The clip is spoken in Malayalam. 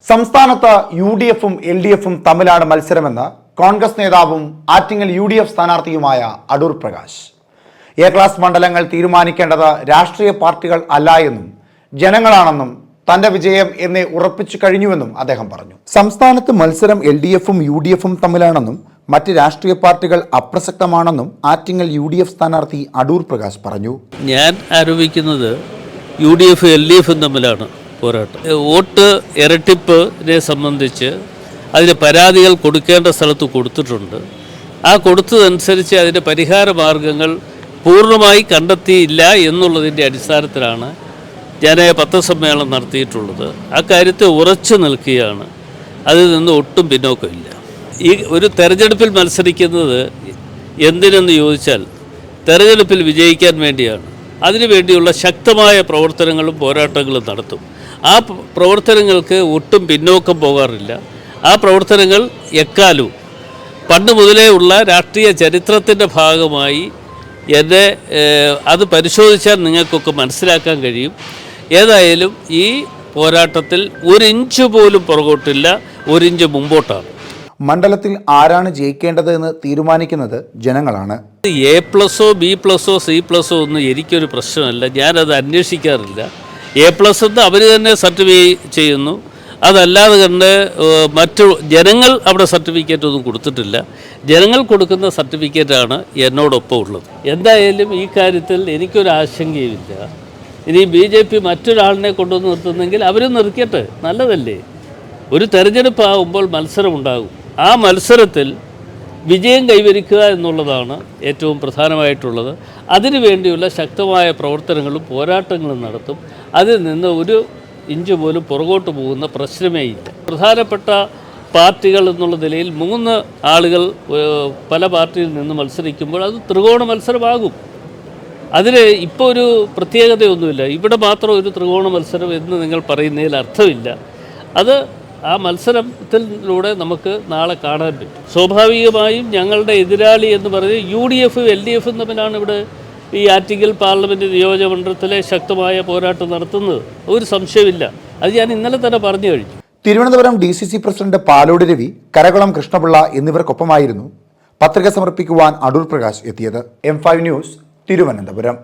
സംസ്ഥാനത്ത് യു.ഡി.എഫും എൽ.ഡി.എഫും തമ്മിലാണ് മത്സരമെന്ന് കോൺഗ്രസ് നേതാവും ആറ്റിങ്ങൽ യു.ഡി.എഫ് സ്ഥാനാർത്ഥിയുമായ അടൂർ പ്രകാശ്. എ ക്ലാസ് മണ്ഡലങ്ങൾ തീരുമാനിക്കേണ്ടത് രാഷ്ട്രീയ പാർട്ടികൾ അല്ല എന്നും ജനങ്ങളാണെന്നും തന്റെ വിജയം എന്നെ ഉറപ്പിച്ചു കഴിഞ്ഞുവെന്നും അദ്ദേഹം പറഞ്ഞു. സംസ്ഥാനത്ത് മത്സരം എൽ.ഡി.എഫും യു.ഡി.എഫും തമ്മിലാണെന്നും മറ്റ് രാഷ്ട്രീയ പാർട്ടികൾ അപ്രസക്തമാണെന്നും ആറ്റിങ്ങൽ യു.ഡി.എഫ് സ്ഥാനാർത്ഥി അടൂർ പ്രകാശ് പറഞ്ഞു. ഞാൻ ആരോപിക്കുന്നത് യു.ഡി.എഫ് എൽ.ഡി.എഫും തമ്മിലാണ് പോരാട്ടം. വോട്ട് ഇരട്ടിപ്പിനെ സംബന്ധിച്ച് അതിന് പരാതികൾ കൊടുക്കേണ്ട സ്ഥലത്ത് കൊടുത്തിട്ടുണ്ട്. ആ കൊടുത്തതനുസരിച്ച് അതിൻ്റെ പരിഹാര മാർഗങ്ങൾ പൂർണ്ണമായി കണ്ടെത്തിയില്ല എന്നുള്ളതിൻ്റെ അടിസ്ഥാനത്തിലാണ് ഞാൻ പത്രസമ്മേളനം നടത്തിയിട്ടുള്ളത്. ആ കാര്യത്തെ ഉറച്ചു നിൽക്കുകയാണ്. അതിൽ നിന്ന് ഒട്ടും പിന്നോക്കമില്ല. ഈ ഒരു തെരഞ്ഞെടുപ്പിൽ മത്സരിക്കുന്നത് എന്തിനെന്ന് ചോദിച്ചാൽ തെരഞ്ഞെടുപ്പിൽ വിജയിക്കാൻ വേണ്ടിയാണ്. അതിനുവേണ്ടിയുള്ള ശക്തമായ പ്രവർത്തനങ്ങളും പോരാട്ടങ്ങളും നടത്തും. ആ പ്രവർത്തനങ്ങൾക്ക് ഒട്ടും പിന്നോക്കം പോകാറില്ല. ആ പ്രവർത്തനങ്ങൾ എക്കാലവും പണ്ട് മുതലേ ഉള്ള രാഷ്ട്രീയ ചരിത്രത്തിൻ്റെ ഭാഗമായി എന്നെ അത് പരിശോധിച്ചാൽ നിങ്ങൾക്കൊക്കെ മനസ്സിലാക്കാൻ കഴിയും. ഏതായാലും ഈ പോരാട്ടത്തിൽ ഒരിഞ്ച് പോലും പുറകോട്ടില്ല, ഒരിഞ്ച് മുമ്പോട്ടാണ്. മണ്ഡലത്തിൽ ആരാണ് ജയിക്കേണ്ടത് എന്ന് തീരുമാനിക്കുന്നത് ജനങ്ങളാണ്. എ പ്ലസോ ബി പ്ലസോ സി പ്ലസോ ഒന്നും എനിക്കൊരു പ്രശ്നമല്ല. ഞാനത് അന്വേഷിക്കാറില്ല. എ പ്ലസ് എന്ന് അവർ തന്നെ സർട്ടിഫൈ ചെയ്യുന്നു. അതല്ലാതെ കണ്ട് മറ്റു ജനങ്ങൾ അവിടെ സർട്ടിഫിക്കറ്റ് ഒന്നും കൊടുത്തിട്ടില്ല. ജനങ്ങൾ കൊടുക്കുന്ന സർട്ടിഫിക്കറ്റാണ് എന്നോടൊപ്പം ഉള്ളത്. എന്തായാലും ഈ കാര്യത്തിൽ എനിക്കൊരു ആശങ്കയുമില്ല. ഇനി BJP മറ്റൊരാളിനെ കൊണ്ടുവന്ന് നിർത്തുന്നെങ്കിൽ അവരും നിർത്തിക്കട്ടെ, നല്ലതല്ലേ. ഒരു തെരഞ്ഞെടുപ്പ് ആകുമ്പോൾ മത്സരമുണ്ടാകും. ആ മത്സരത്തിൽ വിജയം കൈവരിക്കുക എന്നുള്ളതാണ് ഏറ്റവും പ്രധാനമായിട്ടുള്ളത്. അതിനു വേണ്ടിയുള്ള ശക്തമായ പ്രവർത്തനങ്ങളും പോരാട്ടങ്ങളും നടത്തും. അതിൽ നിന്ന് ഒരു ഇഞ്ച് പോലും പുറകോട്ട് പോകുന്ന പ്രശ്നമേ ഇല്ല. പ്രധാനപ്പെട്ട പാർട്ടികൾ എന്നുള്ള നിലയിൽ 3 ആളുകൾ പല പാർട്ടിയിൽ നിന്ന് മത്സരിക്കുമ്പോൾ അത് ത്രികോണ മത്സരമാകും. അതിന് ഇപ്പോൾ ഒരു പ്രത്യേകതയൊന്നുമില്ല. ഇവിടെ മാത്രം ഒരു ത്രികോണ മത്സരം എന്ന് നിങ്ങൾ പറയുന്നതിൽ അർത്ഥമില്ല. അത് ആ മത്സരത്തിലൂടെ നമുക്ക് നാളെ കാണാൻ പറ്റും. സ്വാഭാവികമായും ഞങ്ങളുടെ എതിരാളി എന്ന് പറയുന്നത് UDF LDF തമ്മിലാണ് ഇവിടെ ഈ ആറ്റിങ്ങൽ പാർലമെൻറ്റ് നിയോജകമണ്ഡലത്തിലെ ശക്തമായ പോരാട്ടം നടത്തുന്നത്. ഒരു സംശയമില്ല. അത് ഞാൻ ഇന്നലെ തന്നെ പറഞ്ഞു കഴിഞ്ഞു. തിരുവനന്തപുരം DCC പ്രസിഡന്റ് പാലോട് രവി, കരകുളം കൃഷ്ണപിള്ള എന്നിവർക്കൊപ്പമായിരുന്നു പത്രിക സമർപ്പിക്കുവാൻ അടൂർ പ്രകാശ് എത്തിയത്. M5 news, Thiruvananthapuram.